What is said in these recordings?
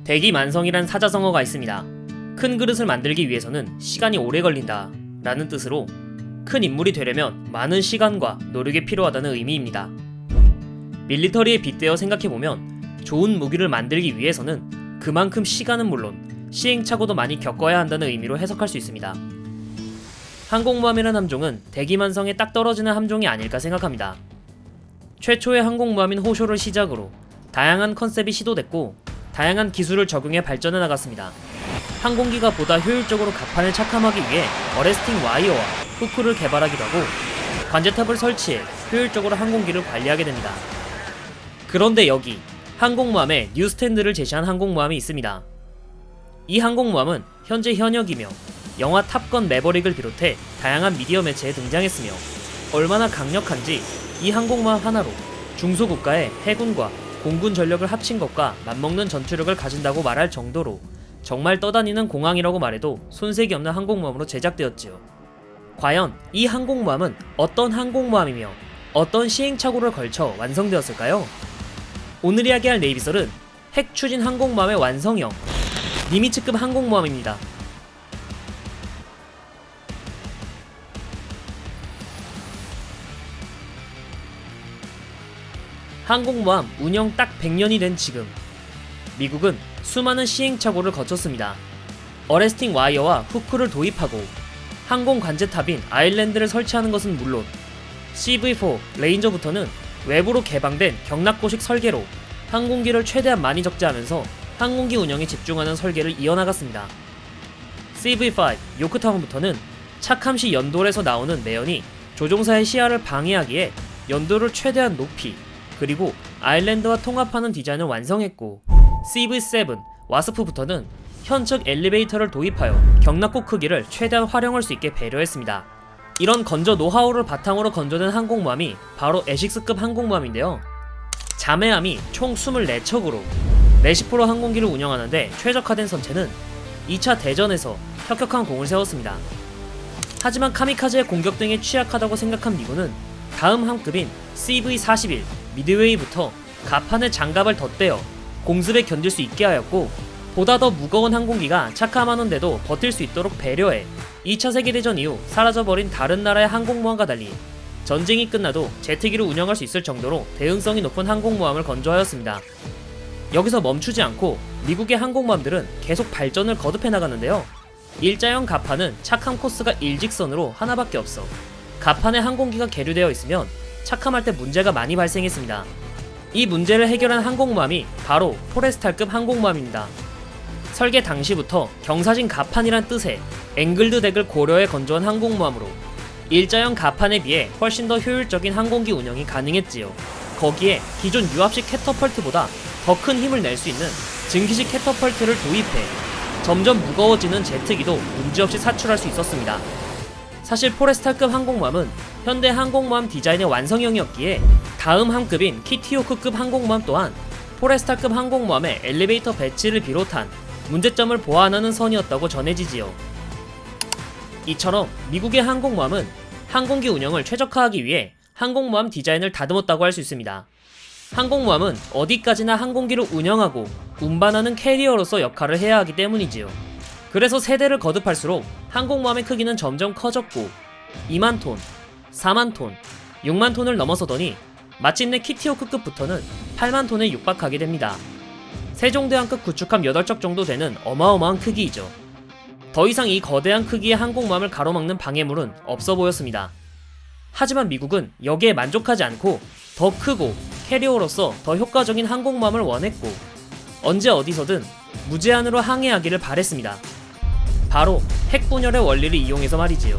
대기만성이란 사자성어가 있습니다. 큰 그릇을 만들기 위해서는 시간이 오래 걸린다 라는 뜻으로 큰 인물이 되려면 많은 시간과 노력이 필요하다는 의미입니다. 밀리터리에 빗대어 생각해보면 좋은 무기를 만들기 위해서는 그만큼 시간은 물론 시행착오도 많이 겪어야 한다는 의미로 해석할 수 있습니다. 항공모함이라는 함종은 대기만성에 딱 떨어지는 함종이 아닐까 생각합니다. 최초의 항공모함인 호쇼를 시작으로 다양한 컨셉이 시도됐고 다양한 기술을 적용해 발전해 나갔습니다. 항공기가 보다 효율적으로 갑판을 착함하기 위해 어레스팅 와이어와 후크를 개발하기도 하고 관제탑을 설치해 효율적으로 항공기를 관리하게 됩니다. 그런데 여기 항공모함에 뉴스탠드를 제시한 항공모함이 있습니다. 이 항공모함은 현재 현역이며 영화 탑건 매버릭을 비롯해 다양한 미디어 매체에 등장했으며 얼마나 강력한지 이 항공모함 하나로 중소국가의 해군과 공군 전력을 합친 것과 맞먹는 전투력을 가진다고 말할 정도로 정말 떠다니는 공항이라고 말해도 손색이 없는 항공모함으로 제작되었지요. 과연 이 항공모함은 어떤 항공모함이며 어떤 시행착오를 걸쳐 완성되었을까요? 오늘 이야기할 네이비설은 핵추진 항공모함의 완성형 니미츠급 항공모함입니다. 항공모함 운영 딱 100년이 된 지금 미국은 수많은 시행착오를 거쳤습니다. 어레스팅 와이어와 후크를 도입하고 항공 관제탑인 아일랜드를 설치하는 것은 물론 CV4 레인저부터는 외부로 개방된 경락고식 설계로 항공기를 최대한 많이 적재하면서 항공기 운영에 집중하는 설계를 이어나갔습니다. CV5 요크타운부터는 착함 시 연돌에서 나오는 매연이 조종사의 시야를 방해하기에 연돌을 최대한 높이 그리고 아일랜드와 통합하는 디자인을 완성했고 CV7 와스프부터는 현측 엘리베이터를 도입하여 경락고 크기를 최대한 활용할 수 있게 배려했습니다. 이런 건조 노하우를 바탕으로 건조된 항공모함이 바로 에식스급 항공모함인데요. 자매함이 총 24척으로 레시포로 항공기를 운영하는데 최적화된 선체는 2차 대전에서 혁혁한 공을 세웠습니다. 하지만 카미카즈의 공격 등에 취약하다고 생각한 미군은 다음 함급인 CV-41 미드웨이부터 갑판에 장갑을 덧대어 공습에 견딜 수 있게 하였고 보다 더 무거운 항공기가 착함하는데도 버틸 수 있도록 배려해 2차 세계대전 이후 사라져버린 다른 나라의 항공모함과 달리 전쟁이 끝나도 제트기를 운영할 수 있을 정도로 대응성이 높은 항공모함을 건조하였습니다. 여기서 멈추지 않고 미국의 항공모함들은 계속 발전을 거듭해 나갔는데요. 일자형 갑판은 착함 코스가 일직선으로 하나밖에 없어 갑판에 항공기가 계류되어 있으면 착함할 때 문제가 많이 발생했습니다. 이 문제를 해결한 항공모함이 바로 포레스탈급 항공모함입니다. 설계 당시부터 경사진 갑판이란 뜻의 앵글드 덱을 고려해 건조한 항공모함으로 일자형 갑판에 비해 훨씬 더 효율적인 항공기 운영이 가능했지요. 거기에 기존 유압식 캐터펄트보다 더 큰 힘을 낼 수 있는 증기식 캐터펄트를 도입해 점점 무거워지는 제트기도 문제없이 사출할 수 있었습니다. 사실 포레스탈급 항공모함은 현대 항공모함 디자인의 완성형이었기에 다음 함급인 키티호크급 항공모함 또한 포레스탈급 항공모함의 엘리베이터 배치를 비롯한 문제점을 보완하는 선이었다고 전해지지요. 이처럼 미국의 항공모함은 항공기 운영을 최적화하기 위해 항공모함 디자인을 다듬었다고 할 수 있습니다. 항공모함은 어디까지나 항공기를 운영하고 운반하는 캐리어로서 역할을 해야 하기 때문이지요. 그래서 세대를 거듭할수록 항공모함의 크기는 점점 커졌고 2만 톤, 4만 톤, 6만 톤을 넘어서더니 마침내 키티호크급부터는 8만 톤에 육박하게 됩니다. 세종대왕급 구축함 8척 정도 되는 어마어마한 크기이죠. 더 이상 이 거대한 크기의 항공모함을 가로막는 방해물은 없어 보였습니다. 하지만 미국은 여기에 만족하지 않고 더 크고 캐리어로서 더 효과적인 항공모함을 원했고 언제 어디서든 무제한으로 항해하기를 바랬습니다. 바로 핵분열의 원리를 이용해서 말이지요.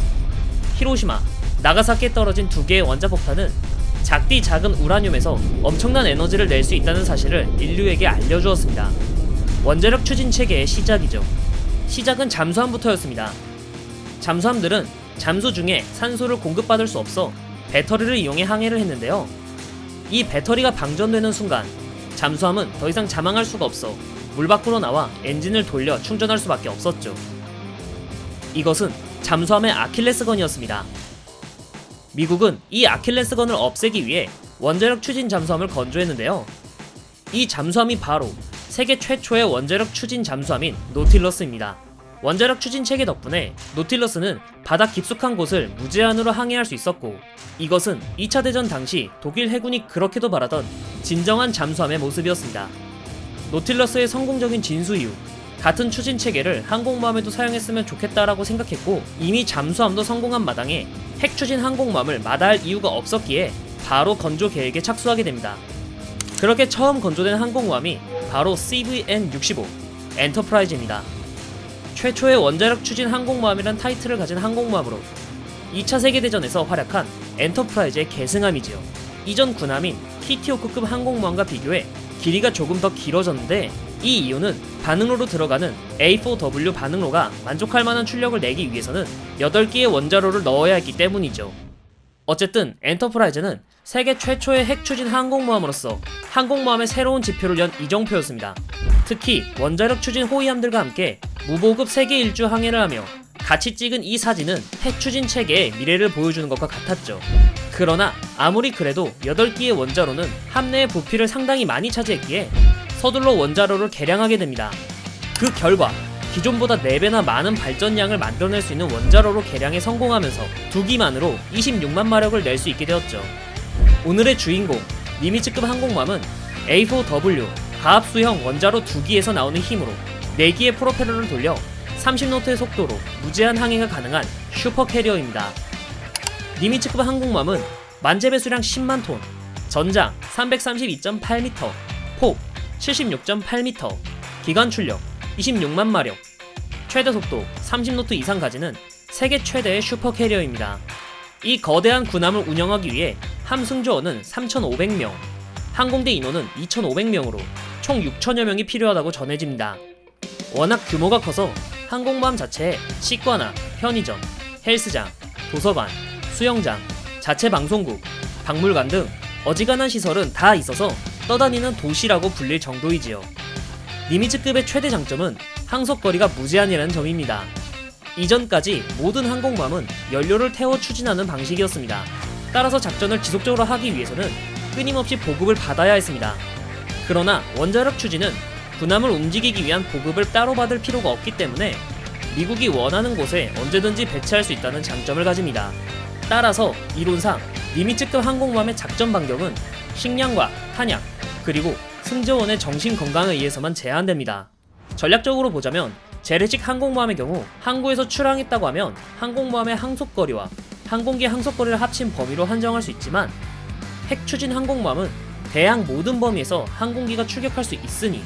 히로시마, 나가사키에 떨어진 2개의 원자폭탄은 작디 작은 우라늄에서 엄청난 에너지를 낼 수 있다는 사실을 인류에게 알려주었습니다. 원자력 추진 체계의 시작이죠. 시작은 잠수함부터였습니다. 잠수함들은 잠수 중에 산소를 공급받을 수 없어 배터리를 이용해 항해를 했는데요. 이 배터리가 방전되는 순간 잠수함은 더 이상 자망할 수가 없어 물 밖으로 나와 엔진을 돌려 충전할 수밖에 없었죠. 이것은 잠수함의 아킬레스건이었습니다. 미국은 이 아킬레스건을 없애기 위해 원자력 추진 잠수함을 건조했는데요. 이 잠수함이 바로 세계 최초의 원자력 추진 잠수함인 노틸러스입니다. 원자력 추진 체계 덕분에 노틸러스는 바다 깊숙한 곳을 무제한으로 항해할 수 있었고, 이것은 2차 대전 당시 독일 해군이 그렇게도 바라던 진정한 잠수함의 모습이었습니다. 노틸러스의 성공적인 진수 이후 같은 추진 체계를 항공모함에도 사용했으면 좋겠다라고 생각했고, 이미 잠수함도 성공한 마당에 핵 추진 항공모함을 마다할 이유가 없었기에 바로 건조 계획에 착수하게 됩니다. 그렇게 처음 건조된 항공모함이 바로 CVN-65 엔터프라이즈입니다. 최초의 원자력 추진 항공모함이란 타이틀을 가진 항공모함으로 2차 세계대전에서 활약한 엔터프라이즈의 계승함이지요. 이전 군함인 키티호크급 항공모함과 비교해 길이가 조금 더 길어졌는데, 이 이유는 반응로로 들어가는 A4W 반응로가 만족할 만한 출력을 내기 위해서는 8개의 원자로를 넣어야 했기 때문이죠. 어쨌든 엔터프라이즈는 세계 최초의 핵 추진 항공모함으로서 항공모함의 새로운 지표를 연 이정표였습니다. 특히 원자력 추진 호위함들과 함께 무보급 세계 일주 항해를 하며 같이 찍은 이 사진은 핵 추진 체계의 미래를 보여주는 것과 같았죠. 그러나 아무리 그래도 8개의 원자로는 함내의 부피를 상당히 많이 차지했기에 서둘러 원자로를 개량하게 됩니다. 그 결과 기존보다 4배나 많은 발전량을 만들어낼 수 있는 원자로로 개량에 성공하면서 2기만으로 26만 마력을 낼 수 있게 되었죠. 오늘의 주인공 니미츠급 항공모함은 A4W 가압수형 원자로 2기에서 나오는 힘으로 4기의 프로펠러를 돌려 30노트의 속도로 무제한 항해가 가능한 슈퍼캐리어입니다. 니미츠급 항공모함은 만재배 수량 10만 톤, 전장 332.8m, 폭 76.8m, 기관 출력 26만 마력, 최대 속도 30노트 이상 가지는 세계 최대의 슈퍼캐리어입니다. 이 거대한 군함을 운영하기 위해 함승조원은 3,500명, 항공대 인원은 2,500명으로 총 6천여 명이 필요하다고 전해집니다. 워낙 규모가 커서 항공모함 자체에 치과나 편의점, 헬스장, 도서관, 수영장, 자체 방송국, 박물관 등 어지간한 시설은 다 있어서 떠다니는 도시라고 불릴 정도이지요. 니미츠급의 최대 장점은 항속거리가 무제한이라는 점입니다. 이전까지 모든 항공모함은 연료를 태워 추진하는 방식이었습니다. 따라서 작전을 지속적으로 하기 위해서는 끊임없이 보급을 받아야 했습니다. 그러나 원자력 추진은 군함을 움직이기 위한 보급을 따로 받을 필요가 없기 때문에 미국이 원하는 곳에 언제든지 배치할 수 있다는 장점을 가집니다. 따라서 이론상 니미츠급 항공모함의 작전 반경은 식량과 탄약, 그리고 승조원의 정신 건강에 의해서만 제한됩니다. 전략적으로 보자면 재래식 항공모함의 경우 항구에서 출항했다고 하면 항공모함의 항속거리와 항공기 항속거리를 합친 범위로 한정할 수 있지만, 핵 추진 항공모함은 대양 모든 범위에서 항공기가 출격할 수 있으니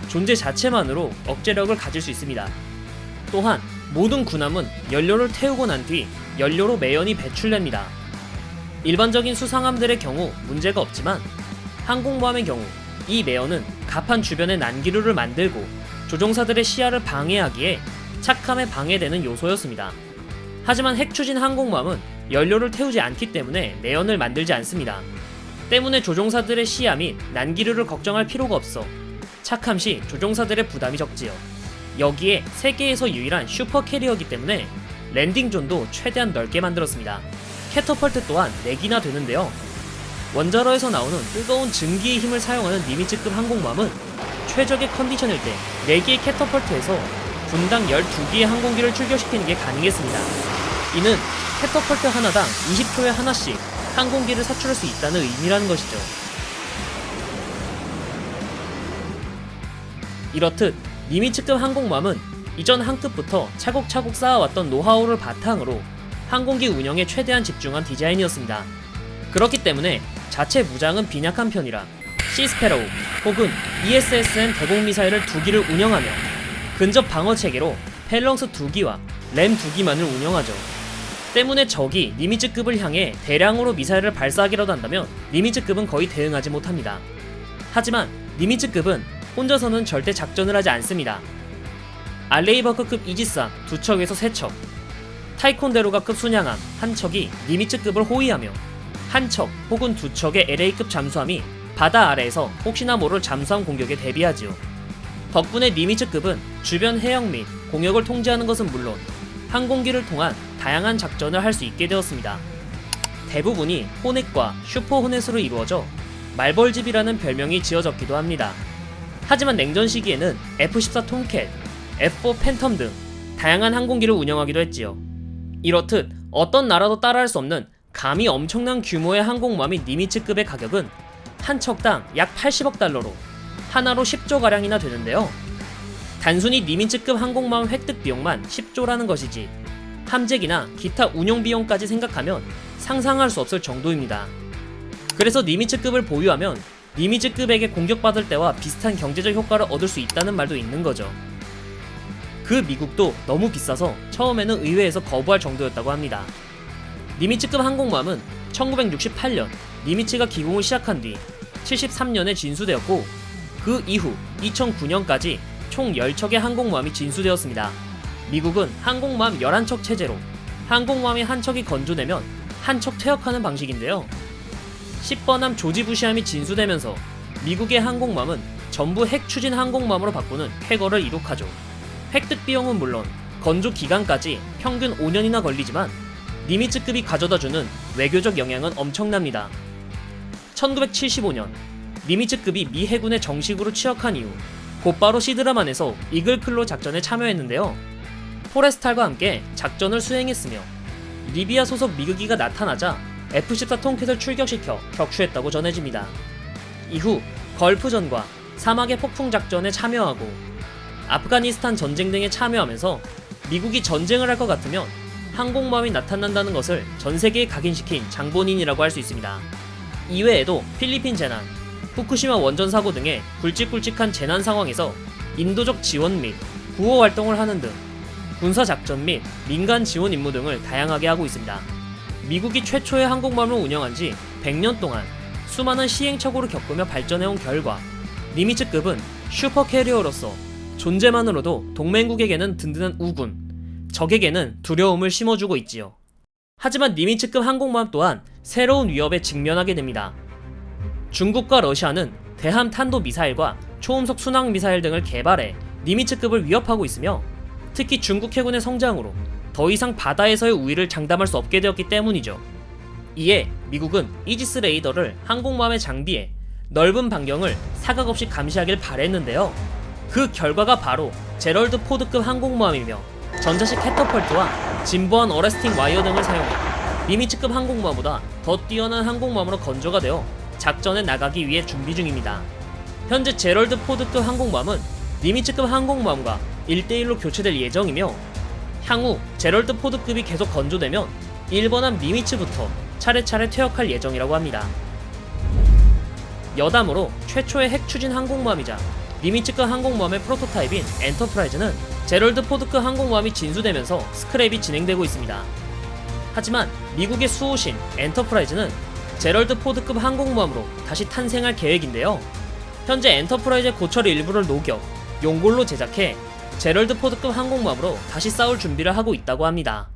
존재 자체만으로 억제력을 가질 수 있습니다. 또한 모든 군함은 연료를 태우고 난 뒤 연료로 매연이 배출됩니다. 일반적인 수상함들의 경우 문제가 없지만 항공모함의 경우 이 매연은 갑판 주변에 난기류를 만들고 조종사들의 시야를 방해하기에 착함에 방해되는 요소였습니다. 하지만 핵 추진 항공모함은 연료를 태우지 않기 때문에 매연을 만들지 않습니다. 때문에 조종사들의 시야 및 난기류를 걱정할 필요가 없어 착함 시 조종사들의 부담이 적지요. 여기에 세계에서 유일한 슈퍼캐리어이기 때문에 랜딩존도 최대한 넓게 만들었습니다. 캐터펄트 또한 4기나 되는데요. 원자로에서 나오는 뜨거운 증기의 힘을 사용하는 니미츠급 항공모함은 최적의 컨디션일 때 4개의 캐터펄트에서 분당 12기의 항공기를 출격시키는 게 가능했습니다. 이는 캐터펄트 하나당 20초에 하나씩 항공기를 사출할 수 있다는 의미라는 것이죠. 이렇듯 니미츠급 항공모함은 이전 항급부터 차곡차곡 쌓아왔던 노하우를 바탕으로 항공기 운영에 최대한 집중한 디자인이었습니다. 그렇기 때문에 자체 무장은 빈약한 편이라 시스페로우 혹은 ESSM 대공 미사일을 2기를 운영하며 근접 방어 체계로 펠렁스 2기와 램 2기만을 운영하죠. 때문에 적이 니미츠급을 향해 대량으로 미사일을 발사하기라도 한다면 니미츠급은 거의 대응하지 못합니다. 하지만 니미츠급은 혼자서는 절대 작전을 하지 않습니다. 알레이버크급 이지스함 2척에서 3척, 타이콘데로가급 순양함 1척이 니미츠급을 호위하며 1척 혹은 2척의 LA급 잠수함이 바다 아래에서 혹시나 모를 잠수함 공격에 대비하지요. 덕분에 니미츠급은 주변 해역 및 공역을 통제하는 것은 물론 항공기를 통한 다양한 작전을 할 수 있게 되었습니다. 대부분이 호넷과 슈퍼 호넷으로 이루어져 말벌집이라는 별명이 지어졌기도 합니다. 하지만 냉전 시기에는 F-14 톰캣, F-4 팬텀 등 다양한 항공기를 운영하기도 했지요. 이렇듯 어떤 나라도 따라할 수 없는 감히 엄청난 규모의 항공모함 및 니미츠급의 가격은 한 척당 약 80억 달러로 하나로 10조가량이나 되는데요. 단순히 니미츠급 항공모함 획득 비용만 10조라는 것이지 함재기나 기타 운용 비용까지 생각하면 상상할 수 없을 정도입니다. 그래서 니미츠급을 보유하면 니미츠급에게 공격받을 때와 비슷한 경제적 효과를 얻을 수 있다는 말도 있는 거죠. 그 미국도 너무 비싸서 처음에는 의회에서 거부할 정도였다고 합니다. 니미츠급 항공모함은 1968년 니미츠가 기공을 시작한 뒤 73년에 진수되었고 그 이후 2009년까지 총 10척의 항공모함이 진수되었습니다. 미국은 항공모함 11척 체제로 항공모함이 한 척이 건조되면 한 척 퇴역하는 방식인데요. 10번함 조지 부시함이 진수되면서 미국의 항공모함은 전부 핵 추진 항공모함으로 바꾸는 쾌거를 이룩하죠. 획득 비용은 물론 건조 기간까지 평균 5년이나 걸리지만 니미츠급이 가져다주는 외교적 영향은 엄청납니다. 1975년 니미츠급이 미 해군에 정식으로 취역한 이후 곧바로 시드라만에서 이글클로 작전에 참여했는데요. 포레스탈과 함께 작전을 수행했으며 리비아 소속 미국기가 나타나자 F-14 톰캣을 출격시켜 격추했다고 전해집니다. 이후 걸프전과 사막의 폭풍 작전에 참여하고 아프가니스탄 전쟁 등에 참여하면서 미국이 전쟁을 할 것 같으면 항공모함이 나타난다는 것을 전 세계에 각인시킨 장본인이라고 할 수 있습니다. 이외에도 필리핀 재난, 후쿠시마 원전 사고 등의 굵직굵직한 재난 상황에서 인도적 지원 및 구호 활동을 하는 등 군사 작전 및 민간 지원 임무 등을 다양하게 하고 있습니다. 미국이 최초의 항공모함을 운영한 지 100년 동안 수많은 시행착오를 겪으며 발전해온 결과 니미츠급은 슈퍼캐리어로서 존재만으로도 동맹국에게는 든든한 우군, 적에게는 두려움을 심어주고 있지요. 하지만 니미츠급 항공모함 또한 새로운 위협에 직면하게 됩니다. 중국과 러시아는 대함 탄도 미사일과 초음속 순항 미사일 등을 개발해 니미츠급을 위협하고 있으며 특히 중국 해군의 성장으로 더 이상 바다에서의 우위를 장담할 수 없게 되었기 때문이죠. 이에 미국은 이지스 레이더를 항공모함에 장비해 넓은 반경을 사각 없이 감시하길 바랬는데요. 그 결과가 바로 제럴드 포드급 항공모함이며 전자식 캐터펄트와 진보한 어레스팅 와이어 등을 사용해 니미츠급 항공모함보다 더 뛰어난 항공모함으로 건조가 되어 작전에 나가기 위해 준비 중입니다. 현재 제럴드 포드급 항공모함은 니미츠급 항공모함과 1대1로 교체될 예정이며 향후 제럴드 포드급이 계속 건조되면 1번함 니미츠부터 차례차례 퇴역할 예정이라고 합니다. 여담으로 최초의 핵 추진 항공모함이자 니미츠급 항공모함의 프로토타입인 엔터프라이즈는 제럴드 포드급 항공모함이 진수되면서 스크랩이 진행되고 있습니다. 하지만 미국의 수호신 엔터프라이즈는 제럴드 포드급 항공모함으로 다시 탄생할 계획인데요. 현재 엔터프라이즈의 고철 일부를 녹여 용골로 제작해 제럴드 포드급 항공모함으로 다시 싸울 준비를 하고 있다고 합니다.